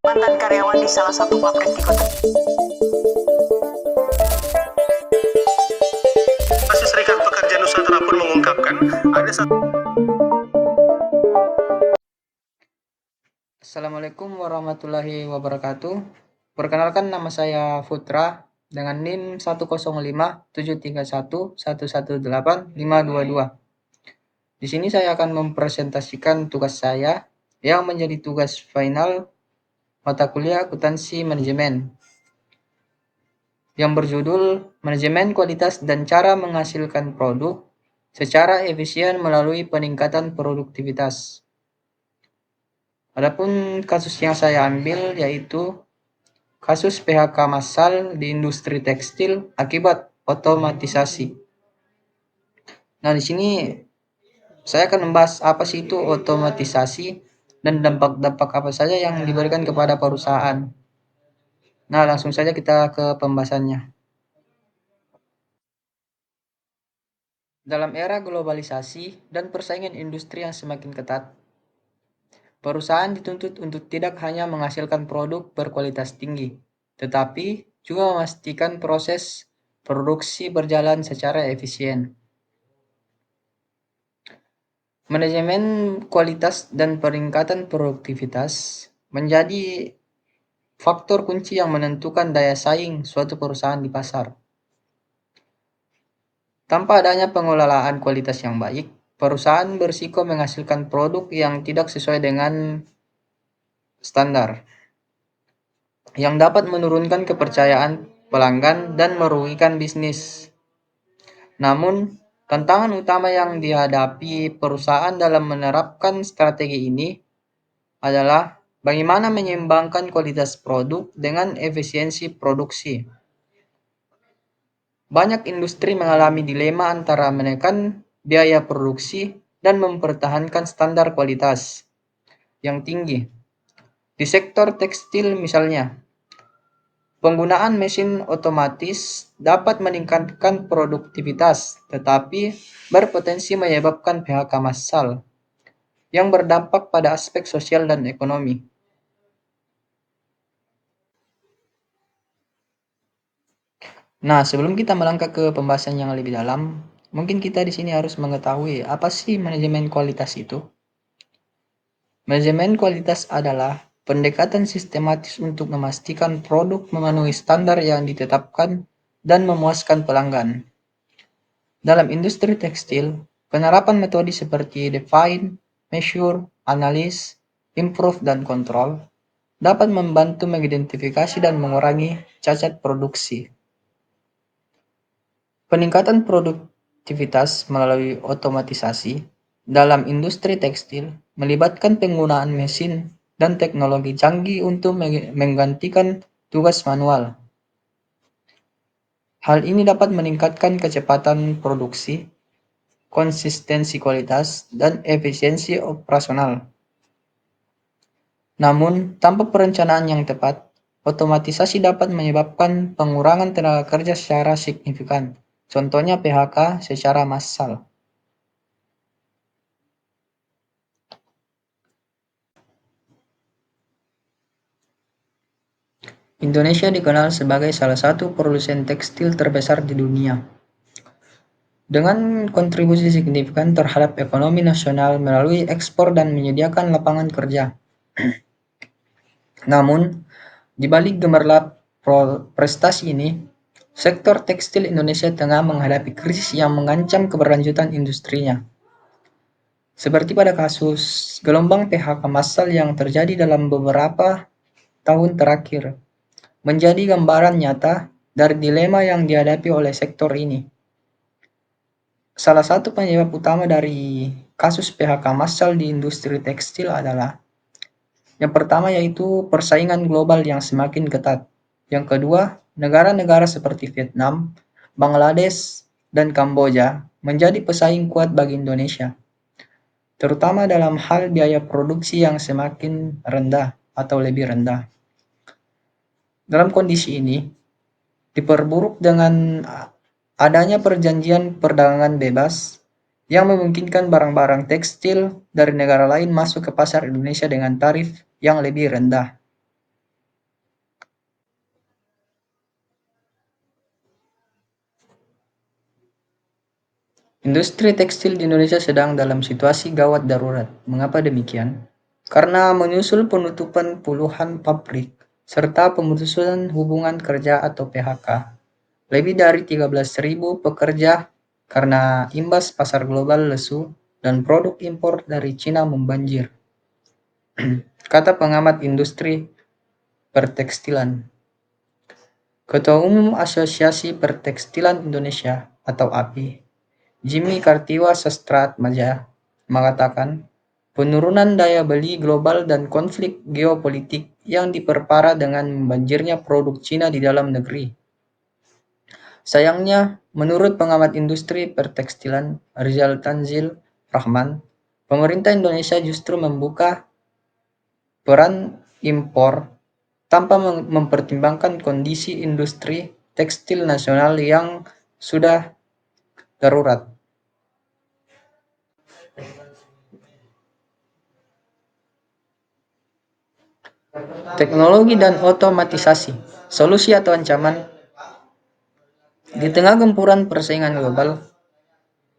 mantan karyawan di salah satu pabrik di kota. Masih Serikat Pekerja Nusantara pun mengungkapkan ada satu. Assalamualaikum warahmatullahi wabarakatuh. Perkenalkan, nama saya Putra dengan NIM 1057311185222. Di sini saya akan mempresentasikan tugas saya yang menjadi tugas final mata kuliah akuntansi manajemen yang berjudul Manajemen Kualitas dan Cara Menghasilkan Produk secara Efisien Melalui Peningkatan Produktivitas. Adapun kasus yang saya ambil yaitu kasus PHK massal di industri tekstil akibat otomatisasi. Nah, di sini saya akan membahas apa sih itu otomatisasi dan dampak-dampak apa saja yang diberikan kepada perusahaan. Nah, langsung saja kita ke pembahasannya. Dalam era globalisasi dan persaingan industri yang semakin ketat, perusahaan dituntut untuk tidak hanya menghasilkan produk berkualitas tinggi, tetapi juga memastikan proses produksi berjalan secara efisien. Manajemen kualitas dan peningkatan produktivitas menjadi faktor kunci yang menentukan daya saing suatu perusahaan di pasar. Tanpa adanya pengelolaan kualitas yang baik, perusahaan berisiko menghasilkan produk yang tidak sesuai dengan standar, yang dapat menurunkan kepercayaan pelanggan dan merugikan bisnis. Namun, tantangan utama yang dihadapi perusahaan dalam menerapkan strategi ini adalah bagaimana menyeimbangkan kualitas produk dengan efisiensi produksi. Banyak industri mengalami dilema antara menekan biaya produksi dan mempertahankan standar kualitas yang tinggi. Di sektor tekstil misalnya, penggunaan mesin otomatis dapat meningkatkan produktivitas, tetapi berpotensi menyebabkan PHK massal yang berdampak pada aspek sosial dan ekonomi. Nah, sebelum kita melangkah ke pembahasan yang lebih dalam, mungkin kita di sini harus mengetahui apa sih manajemen kualitas itu. Manajemen kualitas adalah pendekatan sistematis untuk memastikan produk memenuhi standar yang ditetapkan dan memuaskan pelanggan. Dalam industri tekstil, penerapan metode seperti define, measure, analyze, improve, dan control dapat membantu mengidentifikasi dan mengurangi cacat produksi. Peningkatan produktivitas melalui otomatisasi dalam industri tekstil melibatkan penggunaan mesin dan teknologi canggih untuk menggantikan tugas manual. Hal ini dapat meningkatkan kecepatan produksi, konsistensi kualitas, dan efisiensi operasional. Namun, tanpa perencanaan yang tepat, otomatisasi dapat menyebabkan pengurangan tenaga kerja secara signifikan. Contohnya PHK secara massal. Indonesia dikenal sebagai salah satu produsen tekstil terbesar di dunia, dengan kontribusi signifikan terhadap ekonomi nasional melalui ekspor dan menyediakan lapangan kerja. Namun, di balik gemerlap prestasi ini, sektor tekstil Indonesia tengah menghadapi krisis yang mengancam keberlanjutan industrinya. Seperti pada kasus gelombang PHK massal yang terjadi dalam beberapa tahun terakhir, menjadi gambaran nyata dari dilema yang dihadapi oleh sektor ini. Salah satu penyebab utama dari kasus PHK massal di industri tekstil adalah yang pertama yaitu persaingan global yang semakin ketat. Yang kedua, negara-negara seperti Vietnam, Bangladesh, dan Kamboja menjadi pesaing kuat bagi Indonesia, terutama dalam hal biaya produksi yang semakin rendah atau lebih rendah. Dalam kondisi ini, diperburuk dengan adanya perjanjian perdagangan bebas yang memungkinkan barang-barang tekstil dari negara lain masuk ke pasar Indonesia dengan tarif yang lebih rendah. Industri tekstil di Indonesia sedang dalam situasi gawat darurat. Mengapa demikian? Karena menyusul penutupan puluhan pabrik serta pemutusan hubungan kerja atau PHK, lebih dari 13.000 pekerja karena imbas pasar global lesu dan produk impor dari Cina membanjir. Kata pengamat industri pertekstilan. Ketua Umum Asosiasi Pertekstilan Indonesia atau API, Jimmy Kartiwa Sastratmaja, mengatakan penurunan daya beli global dan konflik geopolitik yang diperparah dengan membanjirnya produk Cina di dalam negeri. Sayangnya, menurut pengamat industri pertekstilan Rizal Tanzil Rahman, pemerintah Indonesia justru membuka peran impor tanpa mempertimbangkan kondisi industri tekstil nasional yang sudah darurat. Teknologi dan otomatisasi, solusi atau ancaman. Di tengah gempuran persaingan global,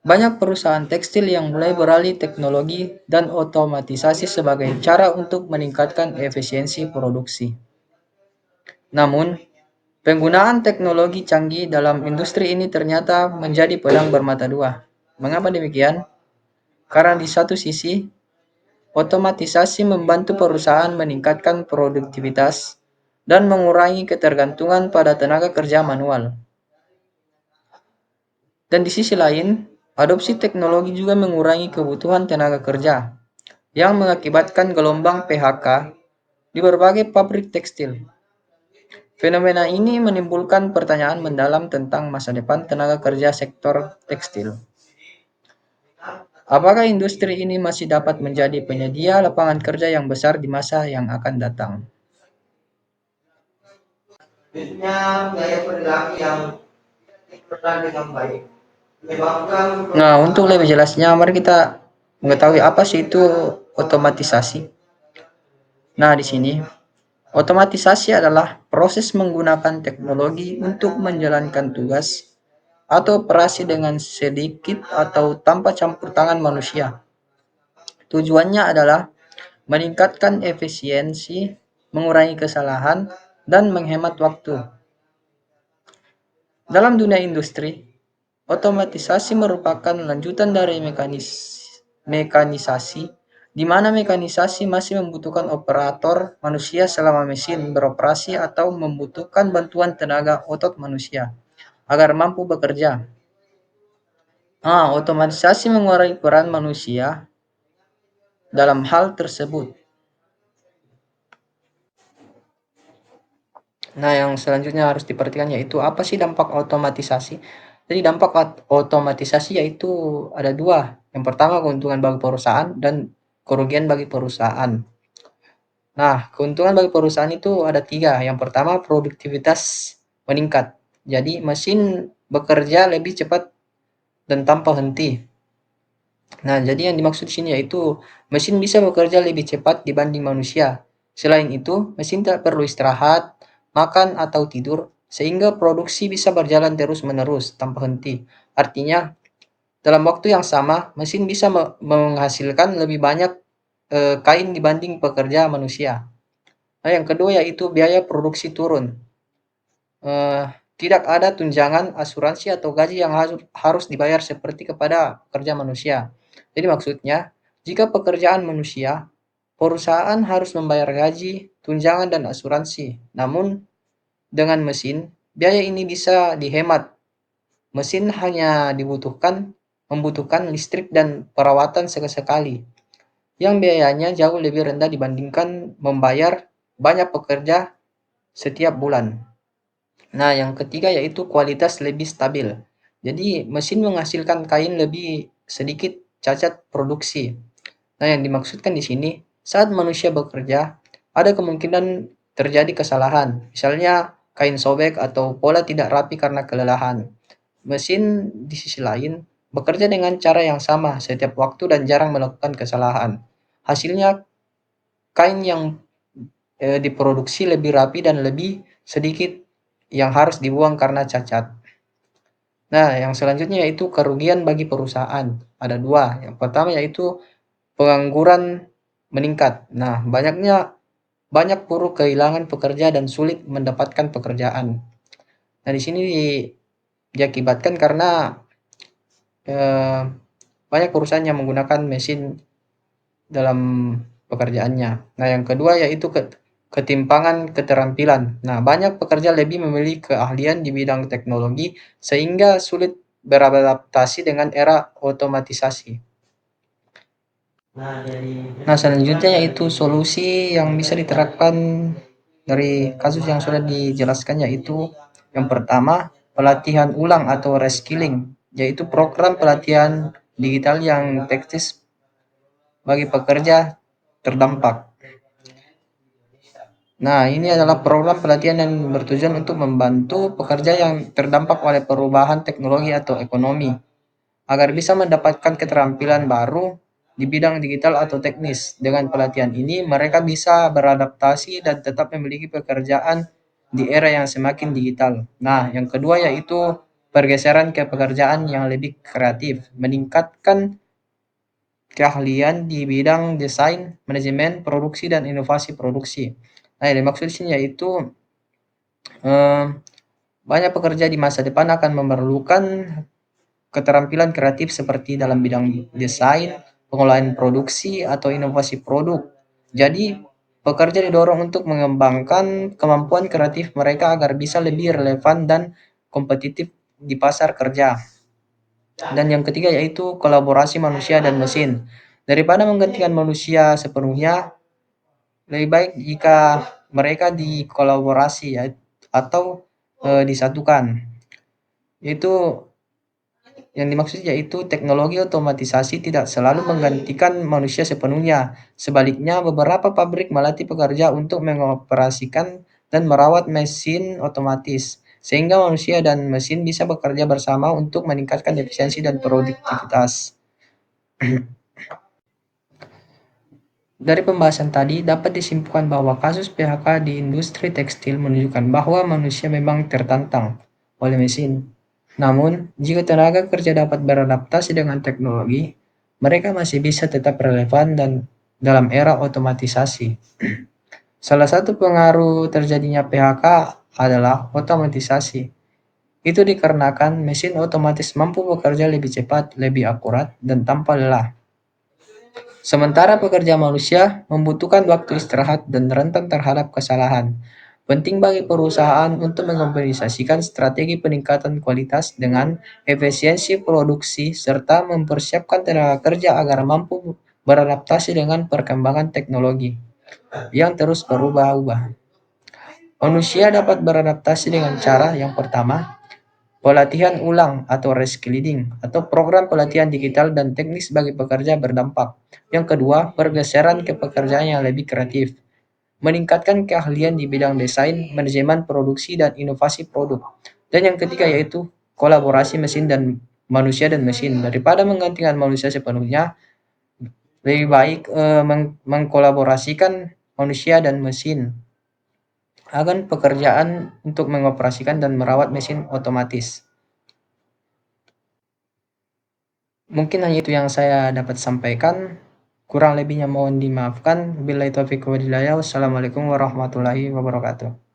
banyak perusahaan tekstil yang mulai beralih teknologi dan otomatisasi sebagai cara untuk meningkatkan efisiensi produksi. Namun, penggunaan teknologi canggih dalam industri ini ternyata menjadi pedang bermata dua. Mengapa demikian? Karena di satu sisi, otomatisasi membantu perusahaan meningkatkan produktivitas dan mengurangi ketergantungan pada tenaga kerja manual. Dan di sisi lain, adopsi teknologi juga mengurangi kebutuhan tenaga kerja, yang mengakibatkan gelombang PHK di berbagai pabrik tekstil. Fenomena ini menimbulkan pertanyaan mendalam tentang masa depan tenaga kerja sektor tekstil. Apakah industri ini masih dapat menjadi penyedia lapangan kerja yang besar di masa yang akan datang? Nah, untuk lebih jelasnya, mari kita mengetahui apa sih itu otomatisasi. Nah, di sini, otomatisasi adalah proses menggunakan teknologi untuk menjalankan tugas atau operasi dengan sedikit atau tanpa campur tangan manusia. Tujuannya adalah meningkatkan efisiensi, mengurangi kesalahan, dan menghemat waktu. Dalam dunia industri, otomatisasi merupakan lanjutan dari mekanisasi, di mana mekanisasi masih membutuhkan operator manusia selama mesin beroperasi atau membutuhkan bantuan tenaga otot manusia agar mampu bekerja. Otomatisasi mengurangi peran manusia dalam hal tersebut. Nah, yang selanjutnya harus diperhatikan yaitu apa sih dampak otomatisasi? Jadi dampak otomatisasi yaitu ada dua. Yang pertama keuntungan bagi perusahaan dan kerugian bagi perusahaan. Nah, keuntungan bagi perusahaan itu ada tiga. Yang pertama produktivitas meningkat. Jadi mesin bekerja lebih cepat dan tanpa henti. Nah, jadi yang dimaksud di sini yaitu mesin bisa bekerja lebih cepat dibanding manusia. Selain itu, mesin tak perlu istirahat, makan atau tidur, sehingga produksi bisa berjalan terus-menerus tanpa henti. Artinya, dalam waktu yang sama, mesin bisa menghasilkan lebih banyak kain dibanding pekerja manusia. Nah, yang kedua yaitu biaya produksi turun. Tidak ada tunjangan, asuransi atau gaji yang harus dibayar seperti kepada pekerja manusia. Jadi maksudnya, jika pekerjaan manusia, perusahaan harus membayar gaji, tunjangan, dan asuransi. Namun, dengan mesin, biaya ini bisa dihemat. Mesin hanya membutuhkan listrik dan perawatan sekali, yang biayanya jauh lebih rendah dibandingkan membayar banyak pekerja setiap bulan. Nah, yang ketiga yaitu kualitas lebih stabil. Jadi, mesin menghasilkan kain lebih sedikit cacat produksi. Nah, yang dimaksudkan di sini, saat manusia bekerja, ada kemungkinan terjadi kesalahan. Misalnya, kain sobek atau pola tidak rapi karena kelelahan. Mesin di sisi lain bekerja dengan cara yang sama setiap waktu dan jarang melakukan kesalahan. Hasilnya, kain yang diproduksi lebih rapi dan lebih sedikit yang harus dibuang karena cacat. Nah, yang selanjutnya yaitu kerugian bagi perusahaan. Ada dua. Yang pertama yaitu pengangguran meningkat. Nah, banyak buruh kehilangan pekerja dan sulit mendapatkan pekerjaan. Nah, di sini diakibatkan karena eh, banyak perusahaan yang menggunakan mesin dalam pekerjaannya. Nah, yang kedua yaitu ketimpangan keterampilan. Nah, banyak pekerja lebih memiliki keahlian di bidang teknologi sehingga sulit beradaptasi dengan era otomatisasi. Nah, selanjutnya yaitu solusi yang bisa diterapkan dari kasus yang sudah dijelaskan, yaitu yang pertama, pelatihan ulang atau reskilling, yaitu program pelatihan digital yang teknis bagi pekerja terdampak. Nah, ini adalah program pelatihan yang bertujuan untuk membantu pekerja yang terdampak oleh perubahan teknologi atau ekonomi agar bisa mendapatkan keterampilan baru di bidang digital atau teknis. Dengan pelatihan ini, mereka bisa beradaptasi dan tetap memiliki pekerjaan di era yang semakin digital. Nah, yang kedua yaitu pergeseran ke pekerjaan yang lebih kreatif, meningkatkan keahlian di bidang desain, manajemen, produksi, dan inovasi produksi. Nah, yang dimaksud di sini yaitu eh, banyak pekerja di masa depan akan memerlukan keterampilan kreatif seperti dalam bidang desain, pengolahan produksi, atau inovasi produk. Jadi, pekerja didorong untuk mengembangkan kemampuan kreatif mereka agar bisa lebih relevan dan kompetitif di pasar kerja. Dan yang ketiga yaitu kolaborasi manusia dan mesin. Daripada menggantikan manusia sepenuhnya, lebih baik jika mereka dikolaborasi ya, atau disatukan. Yaitu yang dimaksud yaitu teknologi otomatisasi tidak selalu menggantikan manusia sepenuhnya. Sebaliknya, beberapa pabrik melatih pekerja untuk mengoperasikan dan merawat mesin otomatis, sehingga manusia dan mesin bisa bekerja bersama untuk meningkatkan efisiensi dan produktivitas. Dari pembahasan tadi, dapat disimpulkan bahwa kasus PHK di industri tekstil menunjukkan bahwa manusia memang tertantang oleh mesin. Namun, jika tenaga kerja dapat beradaptasi dengan teknologi, mereka masih bisa tetap relevan dan dalam era otomatisasi. Salah satu pengaruh terjadinya PHK adalah otomatisasi. Itu dikarenakan mesin otomatis mampu bekerja lebih cepat, lebih akurat, dan tanpa lelah. Sementara pekerja manusia membutuhkan waktu istirahat dan rentan terhadap kesalahan. Penting bagi perusahaan untuk mengkombinasikan strategi peningkatan kualitas dengan efisiensi produksi serta mempersiapkan tenaga kerja agar mampu beradaptasi dengan perkembangan teknologi yang terus berubah-ubah. Manusia dapat beradaptasi dengan cara yang pertama, pelatihan ulang atau reskilling atau program pelatihan digital dan teknis bagi pekerja berdampak. Yang kedua, pergeseran ke pekerjaan yang lebih kreatif. Meningkatkan keahlian di bidang desain, manajemen produksi, dan inovasi produk. Dan yang ketiga yaitu kolaborasi mesin dan manusia dan mesin. Daripada menggantikan manusia sepenuhnya, lebih baik mengkolaborasikan manusia dan mesin akan pekerjaan untuk mengoperasikan dan merawat mesin otomatis. Mungkin hanya itu yang saya dapat sampaikan. Kurang lebihnya mohon dimaafkan. Billahi taufiq wal hidayah. Wassalamualaikum warahmatullahi wabarakatuh.